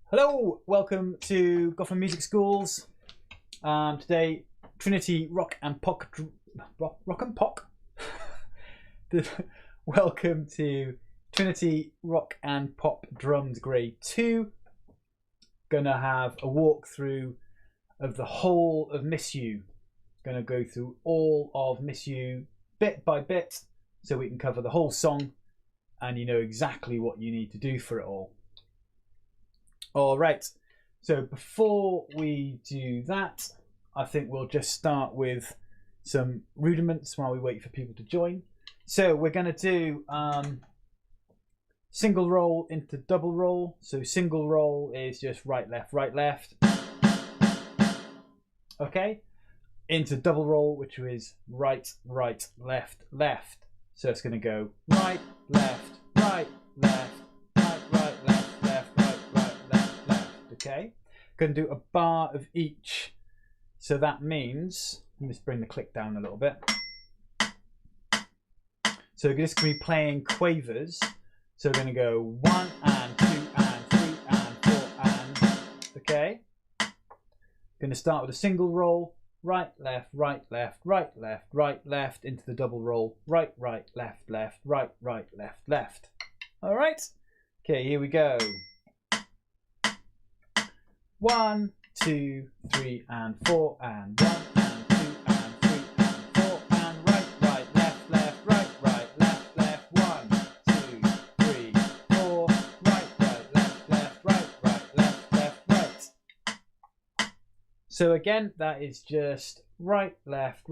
Hello, welcome to Gotham Music Schools. Today, Trinity Rock and Pop. Welcome to Trinity Rock and Pop Drums Grade 2. Gonna have a walkthrough of the whole of Miss You. Gonna go through all of Miss You bit by bit so we can cover the whole song and you know exactly what you need to do for it all. All right, so before we do that, I think we'll just start with some rudiments while we wait for people to join. So we're going to do single roll into double roll. So single roll is just right, left. Okay, into double roll, which is right, left. So it's going to go right, left, right, left. Okay, going to do a bar of each. So that means, let me just bring the click down a little bit. So we're just going to be playing quavers. So we're going to go 1 and 2 and 3 and 4 and, okay. Going to start with a single roll, right, left, into the double roll, right, left, right, left. All right, okay, here we go. 1, 2, 3 and 4 and 1 and 2 and 3 and 4 and right, left, right, left, 1, 2, 3, 4, right, left, right. So again, that is just right, left,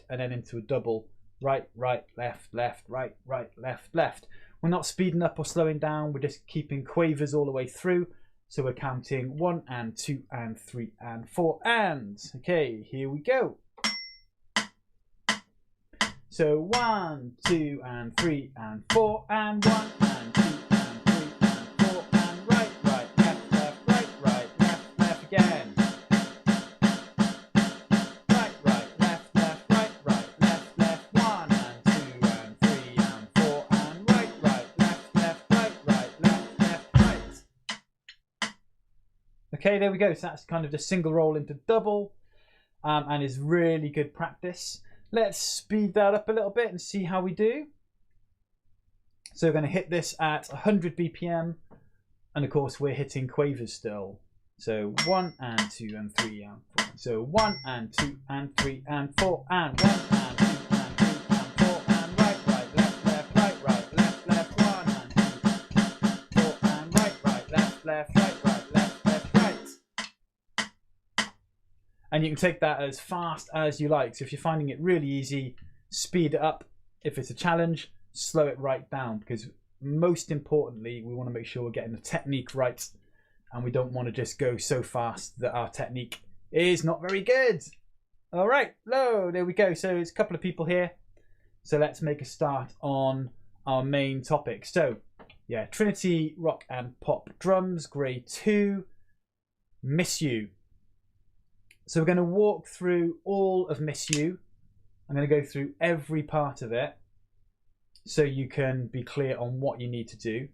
and then into a double right, left, left. We're not speeding up or slowing down, we're just keeping quavers all the way through. So we're counting 1 and 2 and 3 and 4 and. Okay, here we go. So 1, 2 and 3 and 4 and 1 and 2 and 3 and 4 and right, left, left again. Okay, there we go. So that's kind of the single roll into double and is really good practice. Let's speed that up a little bit and see how we do. So we're going to hit this at 100 BPM. And of course, we're hitting quavers still. So 1 and 2 and 3 and 4. So 1 and 2 and 3 and 4 and 1 and 2 and 3 and 4 and right, left, left, 1 and 2, 4 and right, left, right. And you can take that as fast as you like. So if you're finding it really easy, speed it up. If it's a challenge, slow it right down. Because most importantly, we want to make sure we're getting the technique right. And we don't want to just go so fast that our technique is not very good. All right, there we go. So it's a couple of people here. So let's make a start on our main topic. So yeah, Trinity Rock and Pop Drums, Grade 2, Miss You. So we're going to walk through all of Miss You. I'm going to go through every part of it so you can be clear on what you need to do.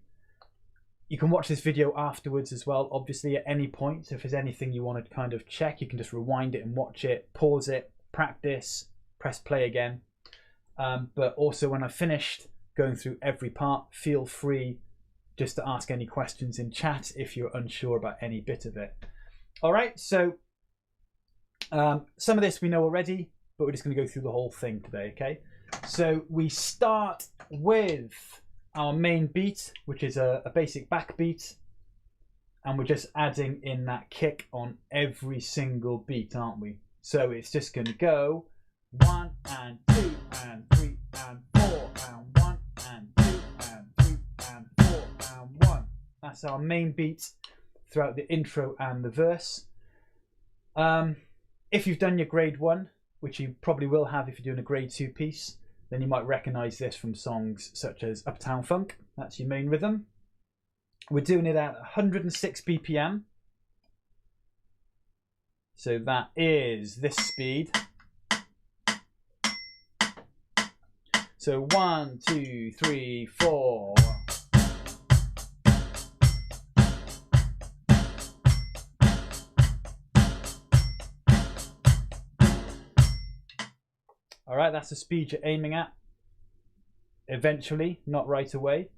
You can watch this video afterwards as well, obviously at any point. So if there's anything you want to kind of check, you can just rewind it and watch it, pause it, practice, press play again. But also when I've finished going through every part, feel free just to ask any questions in chat if you're unsure about any bit of it. All right, so some of this we know already, but we're just going to go through the whole thing today, okay? So we start with our main beat, which is a basic backbeat, and we're just adding in that kick on every single beat, aren't we? So it's just going to go 1 and 2 and 3 and 4 and 1 and 2 and 3 and 4 and 1. That's our main beat throughout the intro and the verse. If you've done your grade 1, which you probably will have if you're doing a grade 2 piece, then you might recognize this from songs such as Uptown Funk. That's your main rhythm. We're doing it at 106 BPM. So that is this speed. So 1, 2, 3, 4. All right, that's the speed you're aiming at. Eventually, not right away.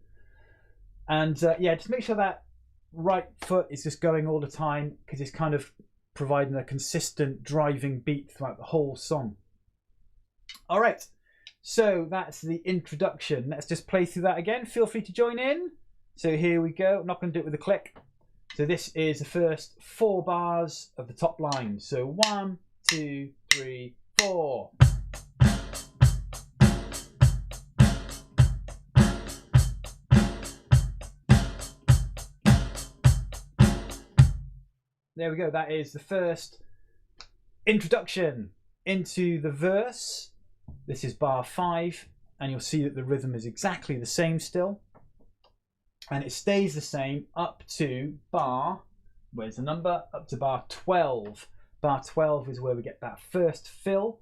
And yeah, just make sure that right foot is just going all the time, because it's kind of providing a consistent driving beat throughout the whole song. All right, so that's the introduction. Let's just play through that again. Feel free to join in. So here we go. I'm not going to do it with a click. So this is the first 4 bars of the top line. So 1, 2, 3, 4. There we go. That is the first introduction into the verse. This is bar 5, and you'll see that the rhythm is exactly the same still. And it stays the same up to bar, where's the number? Up to bar 12. Bar 12 is where we get that first fill.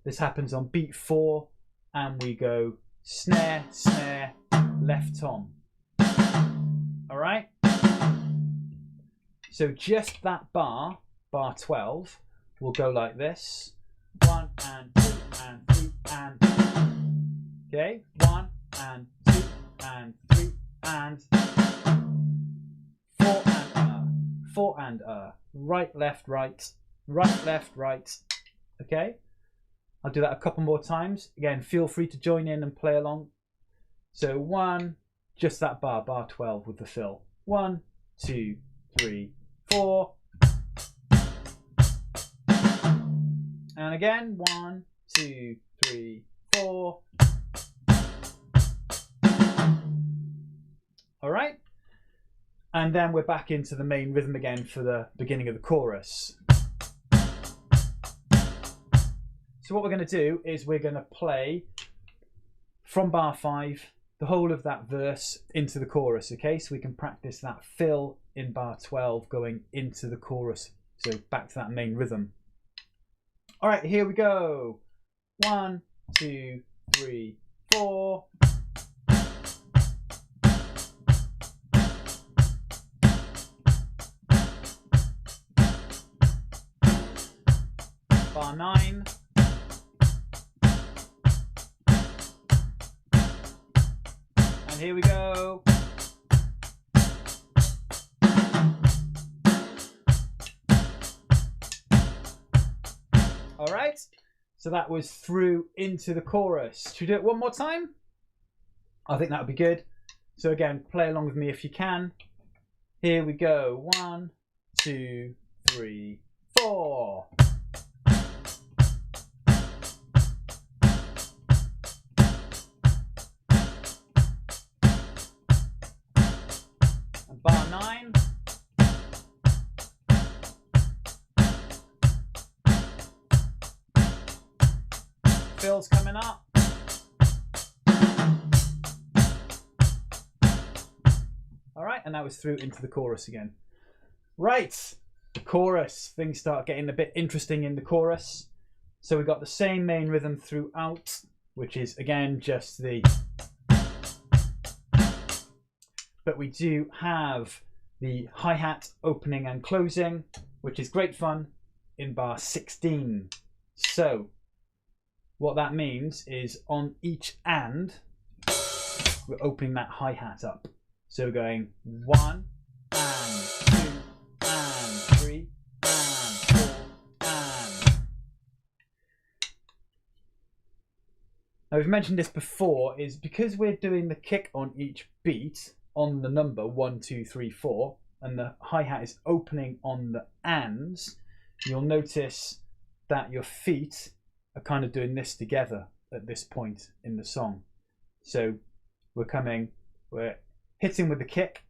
This happens on beat 4, and we go snare, snare, left tom. All right? So just that bar, bar 12, will go like this. 1 and 2 and 3 and... Okay, 1 and 2 and 3 and 4 and 4 and right, left, right, right, left, right. Okay, I'll do that a couple more times. Again, feel free to join in and play along. So 1, just that bar, bar 12 with the fill. 1, 2, 3, 4. And again, 1, 2, 3, 4. All right. And then we're back into the main rhythm again for the beginning of the chorus. So what we're going to do is we're going to play from bar 5, the whole of that verse into the chorus, okay? So we can practice that fill in bar 12 going into the chorus. So back to that main rhythm. All right, here we go. 1, 2, 3, 4. Bar 9. And here we go. All right, so that was through into the chorus. Should we do it one more time? I think that would be good. So again, play along with me if you can. Here we go. 1, 2, 3, 4. And bar 9. Fill's coming up. All right, and that was through into the chorus again. Right, the chorus. Things start getting a bit interesting in the chorus. So we've got the same main rhythm throughout, which is again just the... But we do have the hi-hat opening and closing, which is great fun in bar 16. So what that means is on each and, we're opening that hi-hat up. So we're going 1 and 2 and 3 and 4 and. Now we've mentioned this before, is because we're doing the kick on each beat on the number 1, 2, 3, 4, and the hi-hat is opening on the ands, you'll notice that your feet are kind of doing this together at this point in the song. So we're hitting with the kick,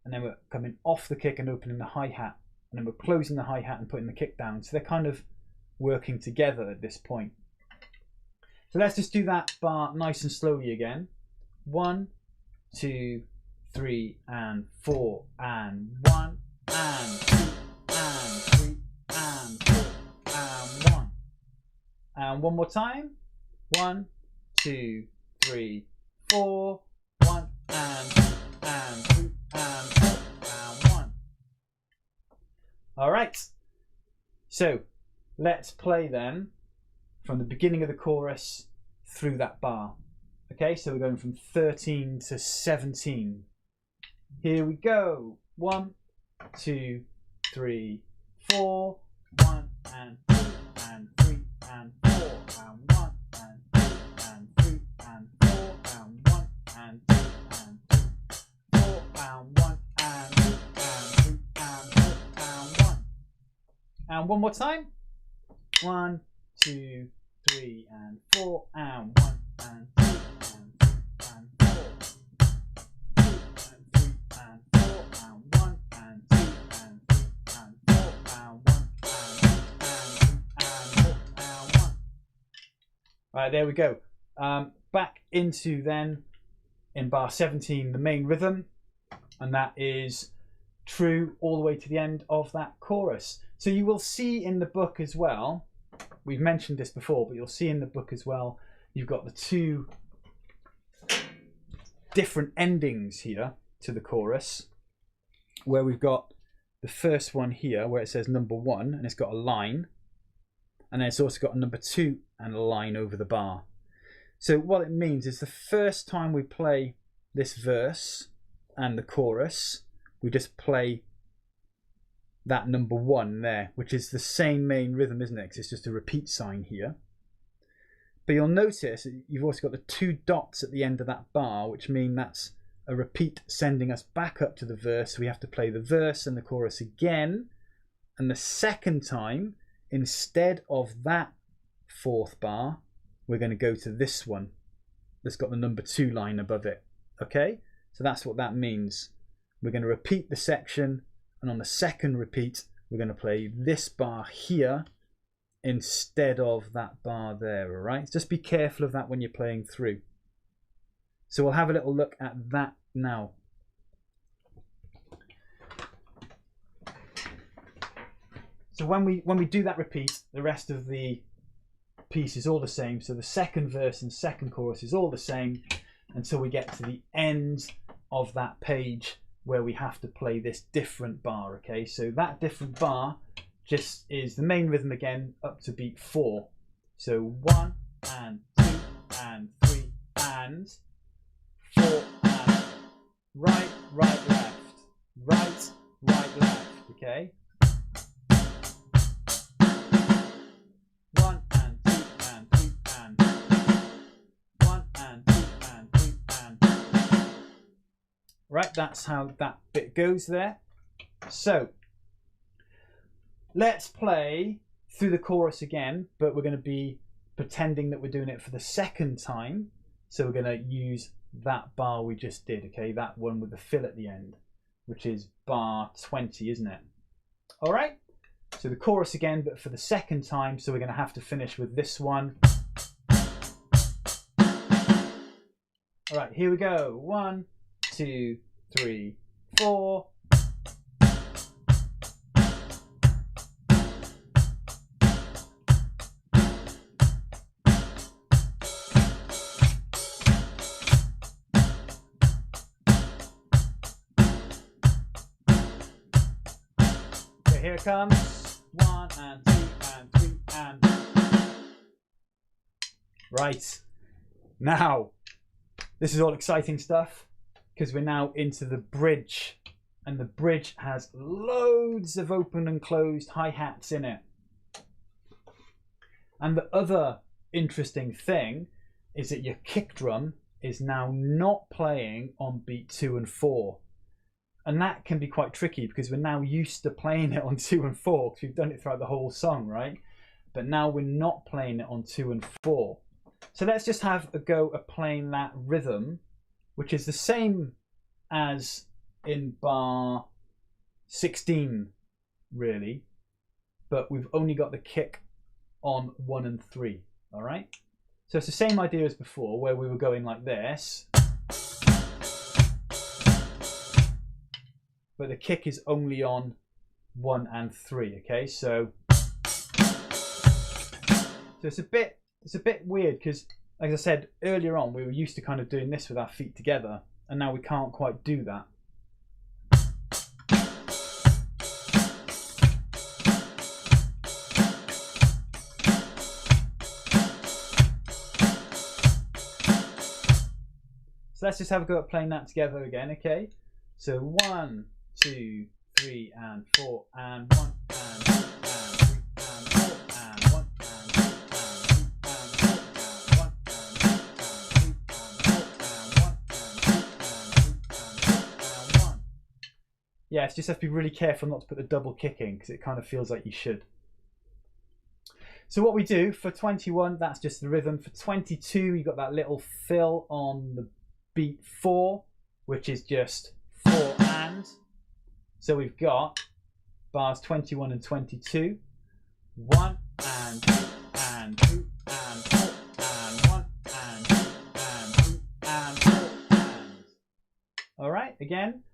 and then we're coming off the kick and opening the hi-hat, and then we're closing the hi-hat and putting the kick down. So they're kind of working together at this point. So let's just do that bar nice and slowly again. 1, 2, 3 and 4 and 1 and 2 and 3 and 4 and 1. And one more time. 1, 2, 3, 4. 1 and 2 and 3 and 4 and 1. All right. So let's play then from the beginning of the chorus through that bar. Okay, so we're going from 13 to 17. Here we go. 1, 2, 3, 4. 1 and 2 and 3 and 4 and 1 and 2 and 3 and 4 and 1 and 2 and 2, 4 and 1 and 2 and 3 and 4 and 1. And one more time. 1, 2, 3 and 4 and 1 and 2 and 3 and 4. 2 and 3 and 4 and 1 and 2 and 3 and 4 and 1 and 2 and 3 and 4 and 1. Right, there we go. Back into then in bar 17 the main rhythm, and that is true all the way to the end of that chorus. So you will see in the book as well, we've mentioned this before, but you'll see in the book as well, you've got the two different endings here to the chorus, where we've got the first one here where it says number 1 and it's got a line, and then it's also got a number 2 and a line over the bar. So what it means is the first time we play this verse and the chorus, we just play that number 1 there, which is the same main rhythm, isn't it? Because it's just a repeat sign here. But you'll notice you've also got the 2 dots at the end of that bar, which mean that's a repeat sending us back up to the verse. So we have to play the verse and the chorus again. And the second time, instead of that 4th bar, we're going to go to this one that's got the number 2 line above it. Okay? So that's what that means. We're going to repeat the section, and on the second repeat, we're going to play this bar here instead of that bar there, all right? Just be careful of that when you're playing through. So we'll have a little look at that now. So when we do that repeat, the rest of the piece is all the same. So the second verse and second chorus is all the same until we get to the end of that page where we have to play this different bar, okay? So that different bar just is the main rhythm again up to beat 4. So 1 and 2 and 3 and 4 and right, right, left, right, right, left, okay? 1 and 2 and 3 and 1 and 2 and 3 and right, that's how that bit goes there. So let's play through the chorus again, but we're going to be pretending that we're doing it for the second time. So we're going to use that bar we just did, okay? That one with the fill at the end, which is bar 20, isn't it? All right. So the chorus again, but for the second time. So we're going to have to finish with this one. All right, here we go. 1, 2, 3, 4. So here it comes. 1 and 2 and 3 and. Right. Now, this is all exciting stuff, because we're now into the bridge, and the bridge has loads of open and closed hi-hats in it. And the other interesting thing is that your kick drum is now not playing on beat 2 and 4. And that can be quite tricky because we're now used to playing it on 2 and 4 because we've done it throughout the whole song, right? But now we're not playing it on 2 and 4. So let's just have a go at playing that rhythm, which is the same as in bar 16, really, but we've only got the kick on 1 and 3, all right? So it's the same idea as before, where we were going like this, but the kick is only on 1 and 3, okay? So it's a bit weird because, like I said earlier on, we were used to kind of doing this with our feet together, and now we can't quite do that. So let's just have a go at playing that together again, okay? So 1, 2, 3, and 4, and 1, and 2, and 3, and 4, and 1, and 2, and 3, and 4, and 1, and 2, and 3, and 4, and 1, and 2, and 3, and 4, and 1. Yeah, just have to be really careful not to put the double kick in because it kind of feels like you should. So what we do for 21, that's just the rhythm. For 22, you got that little fill on the beat 4, which is just 4 and. So we've got bars 21 and 22. 1 and 2 and 3 and 4 and 1 and 2 and 3 and 4 and. All right, again.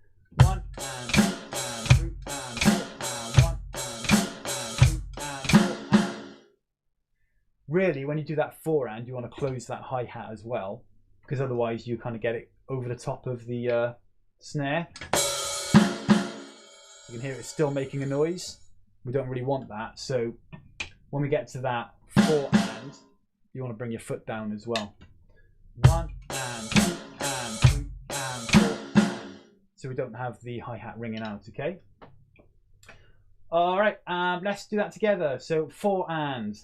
1 and 2 and 3 and 4 and 1 and 2 and 3 and 4 and. Really, when you do that 4 and, you want to close that hi-hat as well, because otherwise you kind of get it over the top of the snare. You can hear it still making a noise. We don't really want that. So when we get to that 4 and, you want to bring your foot down as well. 1 and 2 and 3 and 4 and. So we don't have the hi-hat ringing out, okay? All right, let's do that together. So 4 and,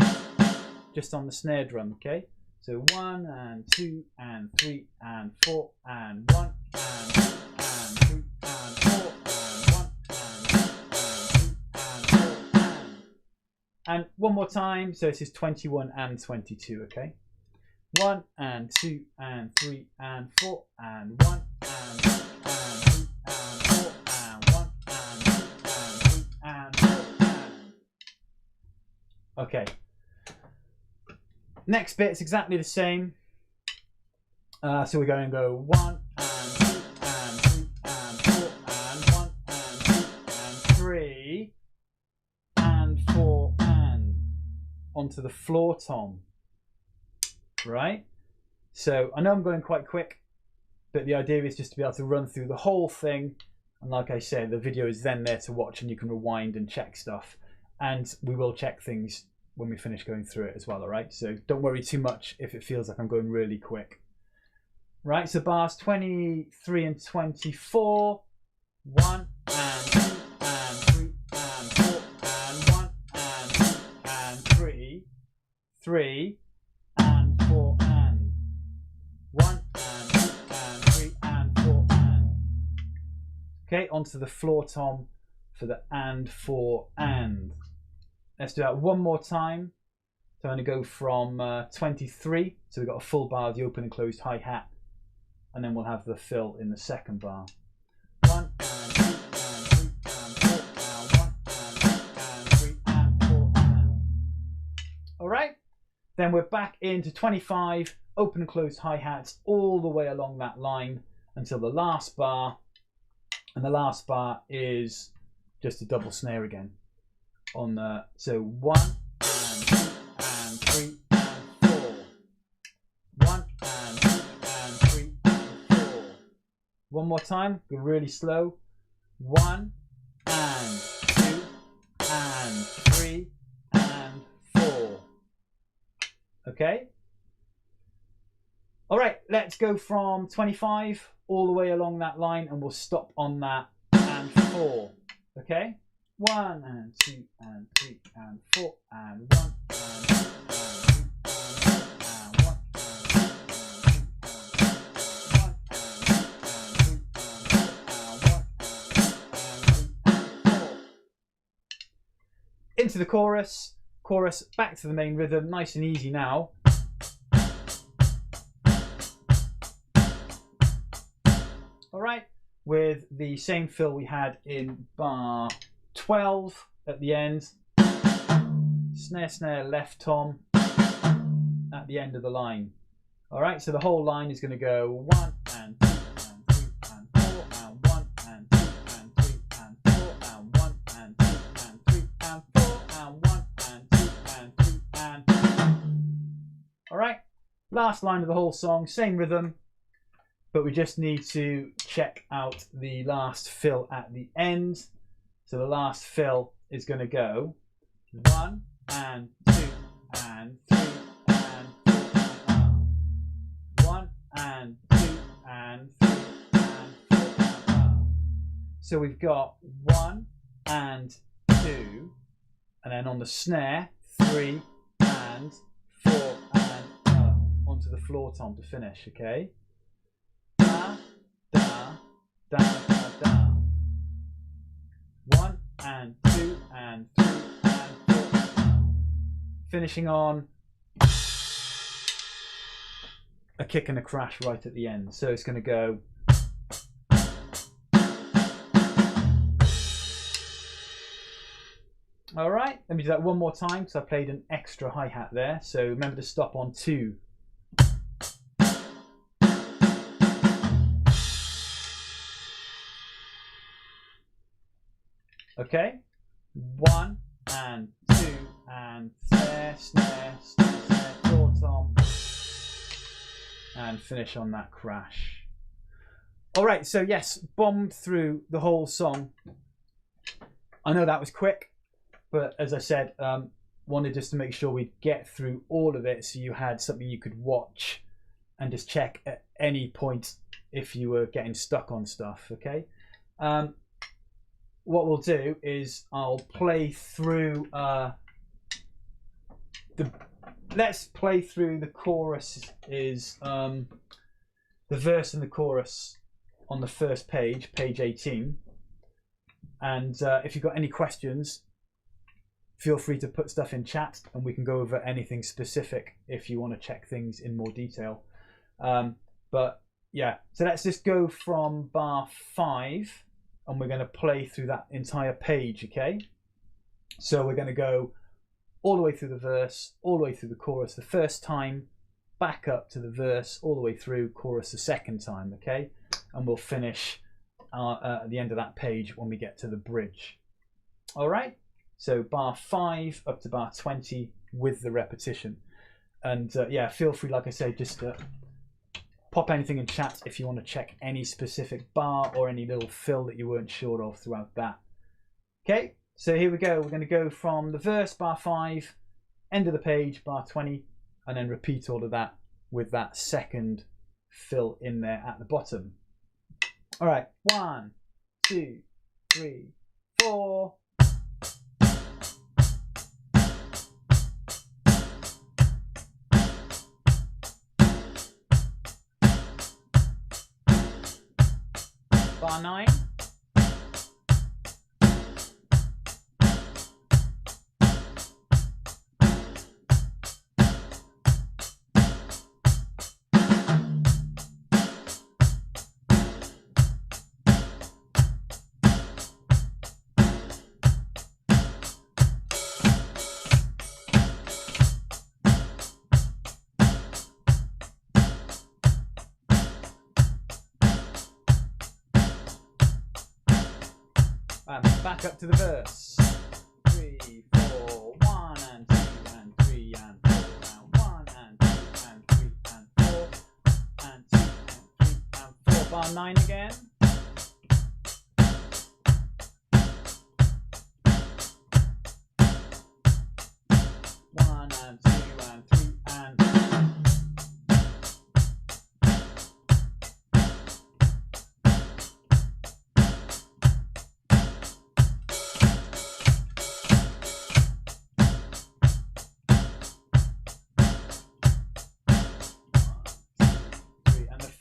just on the snare drum, okay? So 1 and 2 and 3 and 4 and 1 and 2 and 3 and 4 and 1 and 2 and 3 and 4 and. And one more time, so this is 21 and 22, okay? 1 and 2 and 3 and 4 and 1 and 2 and 3 and 4 and 1 and 2 and 3 and 4 and. Okay. Next bit's exactly the same. So we're going to go 1 and 2 and 3 and 4 and 1 and 2 and 3 and 4 and onto the floor tom. Right? So I know I'm going quite quick, but the idea is just to be able to run through the whole thing. And like I said, the video is then there to watch and you can rewind and check stuff. And we will check things when we finish going through it as well, all right? So don't worry too much if it feels like I'm going really quick. Right, so bars 23 and 24, 1 and 2 and 3 and 4 and 1 and 2 and 3, 3 and 4 and 1 and 2 and 3 and 4 and. Okay, onto the floor tom for the and 4 and. Let's do that one more time. So I'm going to go from 23. So we've got a full bar of the open and closed hi-hat. And then we'll have the fill in the second bar. 1 and 2 and 3 and 4 and 1 and 2 and 3 and 4 and. All right. Then we're back into 25 open and closed hi-hats all the way along that line until the last bar. And the last bar is just a double snare again. On the, so 1 and 2 and 3 and 4. 1 and 2 and 3 and 4. One more time, go really slow. 1 and 2 and 3 and 4. Okay? All right, let's go from 25 all the way along that line and we'll stop on that and 4. Okay? 1 and 2 and 3 and 4 and 1 and 2 and 3 and 4 and 1 and 2 and 3 and 1 and 2 and 3 and 4 and 1 and 2 and 3 and 4. Into the chorus. Chorus back to the main rhythm, nice and easy now. All right, with the same fill we had in bar 12 at the end. Snare, snare, left tom at the end of the line. All right, so the whole line is going to go 1 and 2 and 3 and 4 and 1 and 2 and 3 and 4 and 1 and 2 and 3 and 4 and 1 and 2 and 3 and. All right, last line of the whole song, same rhythm, but we just need to check out the last fill at the end. So the last fill is going to go 1 and 2 and 3 and 4 and 1 and 2 and 3 and 4 and So we've got 1 and 2, and then on the snare 3 and 4 and onto the floor tom to finish. Okay. Da da da da da. 1 and 2 and 3 and 4. Finishing on a kick and a crash right at the end. So it's going to go. All right, let me do that one more time because I played an extra hi-hat there. So remember to stop on 2. Okay, 1 and 2 and snare, snare, snare, snare, floor tom, and finish on that crash. All right, so yes, bombed through the whole song. I know that was quick, but as I said, wanted just to make sure we'd get through all of it so you had something you could watch and just check at any point if you were getting stuck on stuff. Okay. What we'll do is I'll play through let's play through the chorus is the verse and the chorus on the first page, page 18. And if you've got any questions, feel free to put stuff in chat and we can go over anything specific if you want to check things in more detail. But yeah, so let's just go from bar 5 and we're going to play through that entire page. Okay, so we're going to go all the way through the verse, all the way through the chorus the first time, back up to the verse, all the way through chorus the second time. Okay, and we'll finish at the end of that page when we get to the bridge. All right, so bar 5 up to bar 20 with the repetition. And yeah, feel free, like I say, just pop anything in chat if you want to check any specific bar or any little fill that you weren't sure of throughout that. Okay, so here we go. We're going to go from the verse, bar 5, end of the page, bar 20, and then repeat all of that with that second fill in there at the bottom. All right, 1, 2, 3, 4. Bar 9. Back up to the verse. 3, 4, 1 and 2 and 3 and 4 and 1 and 2 and 3 and 4 and 2 and 3 and 4. Bar 9 again. One and 2 and 3 and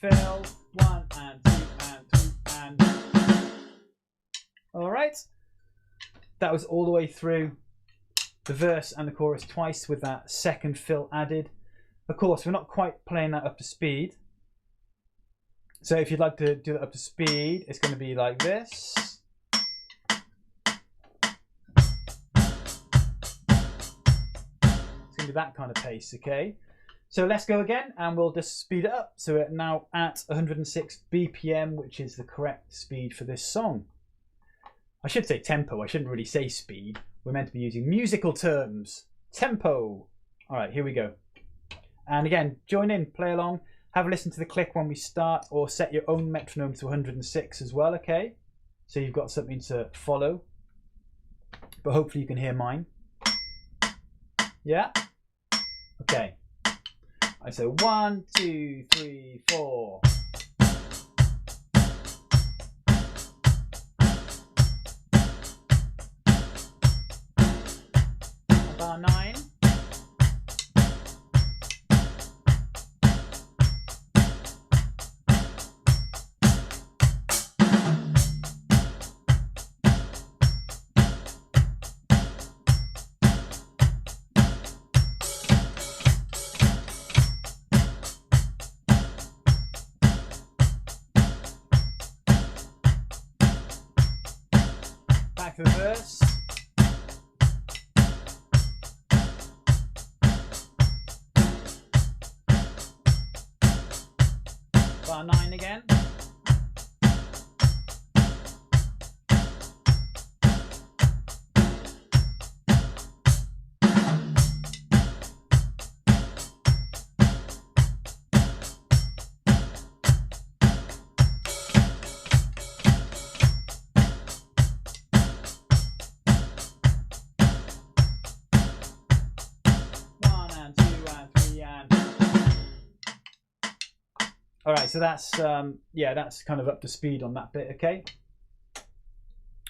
fill, 1 and 2 and 3 and. All right, that was all the way through the verse and the chorus twice with that second fill added. Of course, we're not quite playing that up to speed, so if you'd like to do that up to speed, it's going to be like this. It's going to be that kind of pace. Okay, so let's go again and we'll just speed it up. So we're now at 106 BPM, which is the correct speed for this song. I should say tempo, I shouldn't really say speed. We're meant to be using musical terms. Tempo. All right, here we go. And again, join in, play along, have a listen to the click when we start, or set your own metronome to 106 as well, okay? So you've got something to follow. But hopefully you can hear mine. Yeah? Okay. I say 1, 2, 3, 4. bar 9. Back to the verse. Bar 9 again. All right, so that's yeah, that's kind of up to speed on that bit. Okay.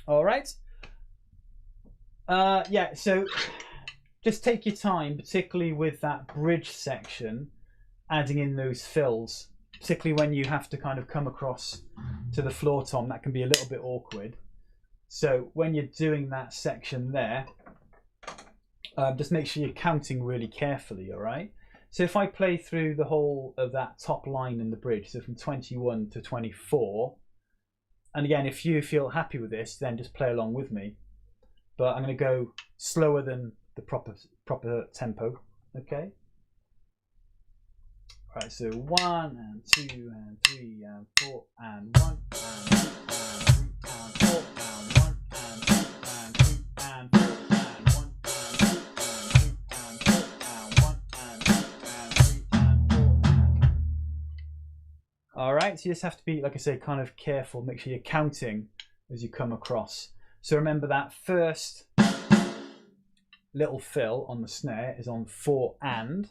All right. Yeah, so just take your time, particularly with that bridge section, adding in those fills, particularly when you have to kind of come across to the floor tom. That can be a little bit awkward. So when you're doing that section there, just make sure you're counting really carefully. All right. So if I play through the whole of that top line in the bridge, so from 21 to 24, and again, if you feel happy with this, then just play along with me. But I'm going to go slower than the proper tempo. Okay. All right. So 1 and 2 and 3 and 4 and 1 and 2 and 3 and 4 and 1 and 2 and 3 and 4 and 1 and 2 and 3 and 4 and 1 and 2 and 3 and 4 and 1 All right, so you just have to be, like I say, kind of careful. Make sure you're counting as you come across. So remember that first little fill on the snare is on 4 and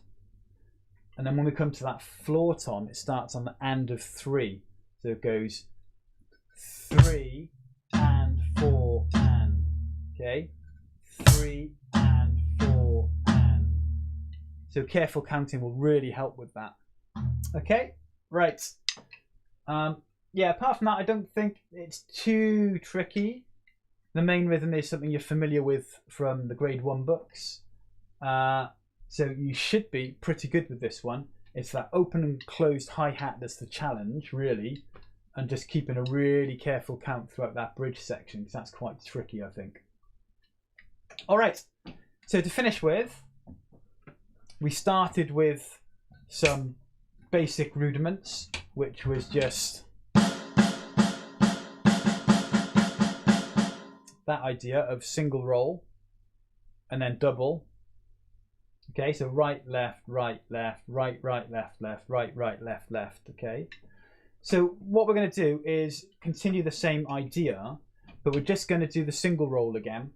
then when we come to that floor tom, it starts on the and of 3. So it goes 3 and 4 and, okay? 3 and 4 and. So careful counting will really help with that. Okay, right. Yeah, apart from that, I don't think it's too tricky. The main rhythm is something you're familiar with from the grade 1 books. So you should be pretty good with this one. It's that open and closed hi-hat that's the challenge, really. And just keeping a really careful count throughout that bridge section, because that's quite tricky, I think. All right, so to finish with, we started with some basic rudiments, which was just that idea of single roll and then double. Okay, so right, left, right, left, right, right, left, left, right, right, left, left. Okay, so what we're going to do is continue the same idea, but we're just going to do the single roll again.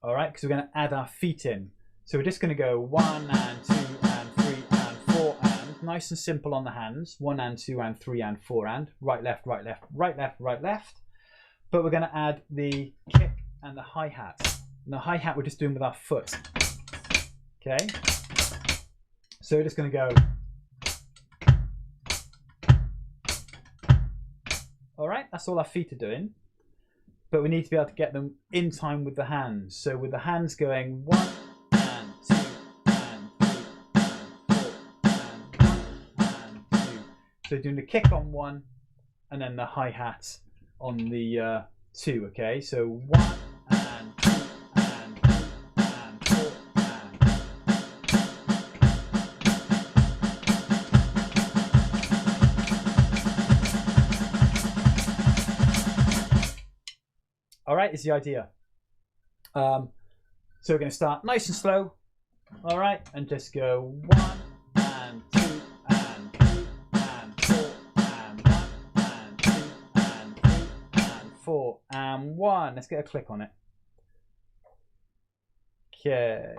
All right, because we're going to add our feet in. So we're just going to go 1 and 2 and 3 and 4 and, nice and simple on the hands. 1 and 2 and 3 and 4 and, right, left, right, left, right, left, right, left. But we're going to add the kick and the hi-hat. And the hi-hat we're just doing with our foot. Okay, so we're just going to go. All right, that's all our feet are doing. But we need to be able to get them in time with the hands. So with the hands going 1 and 2 and 3 and 4 and 1 and 2. So doing the kick on 1 and then the hi-hat on the 2, okay? So 1 and 2 and 3 and 4 and. All right, is the idea. So we're going to start nice and slow, all right, and just go 1 and 2 and 3 and 4 and 1 and 2 and 3 and 4 and 1. Let's get a click on it. Okay.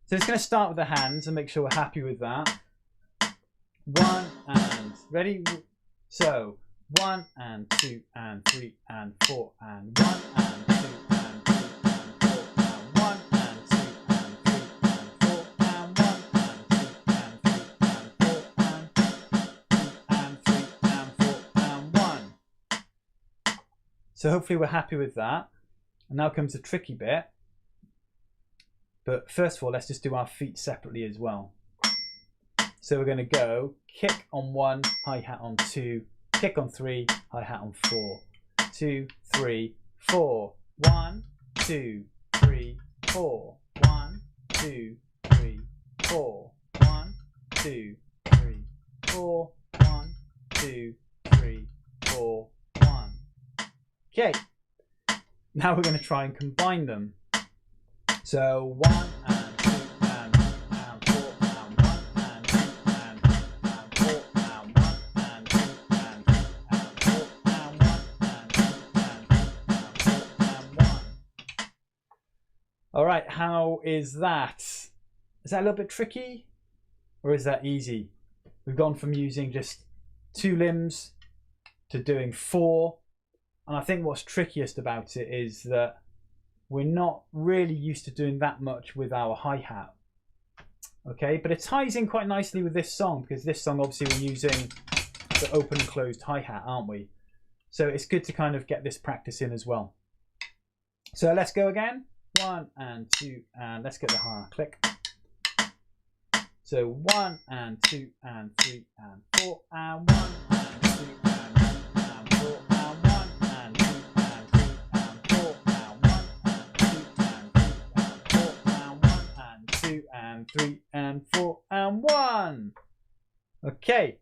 So it's going to start with the hands and make sure we're happy with that. 1 and, ready? So 1 and 2 and 3 and 4 and 1 and 2 and 3 and 4 and 1 and So hopefully we're happy with that. And now comes the tricky bit. But first of all, let's just do our feet separately as well. So we're going to go kick on 1, hi-hat on 2, kick on 3, hi-hat on 4. 2, 3, 4. 1, 2, 3, 4. 1, 2, 3, 4. 1, 2, 3, 4. 1, 2, 3, 4. 1. Okay. Now we're going to try and combine them. So 1 and 2 and 3 and 4 and 1 and 2 and 3 and 4 and 1 and 2 and 3 and 4 and 1 and 2 and 3 and 4 and 1. All right, how is that? Is that a little bit tricky or is that easy? We've gone from using just 2 limbs to doing 4. And I think what's trickiest about it is that we're not really used to doing that much with our hi-hat. Okay, but it ties in quite nicely with this song, because this song obviously we're using the open and closed hi-hat, aren't we? So it's good to kind of get this practice in as well. So let's go again. 1 and 2 and let's get the hi-hat click. So 1 and 2 and 3 and 4 and 1 and 2 and 3 and 4 and 1 and 2 and 3 and 4 and 1 and 2 and 3 and 4 and 1 and 2 and 3 and 4 and 1. Okay.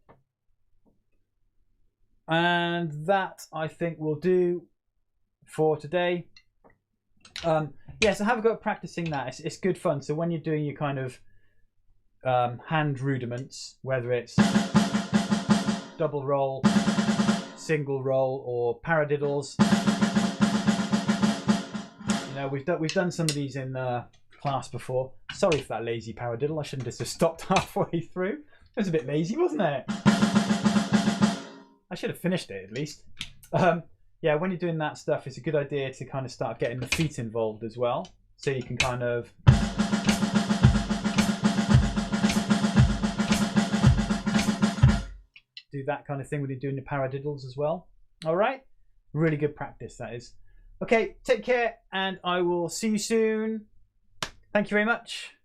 And that I think will do for today. Yeah, so have a go at practicing that. It's good fun. So when you're doing your kind of hand rudiments, whether it's double roll, single roll, or paradiddles, you know, we've done some of these in class before. Sorry for that lazy paradiddle. I shouldn't have just stopped halfway through. It was a bit lazy, wasn't it? I should have finished it at least. Yeah, when you're doing that stuff, it's a good idea to kind of start getting the feet involved as well, so you can kind of do that kind of thing when you're doing your paradiddles as well. All right, really good practice that is. Okay, take care, and I will see you soon. Thank you very much.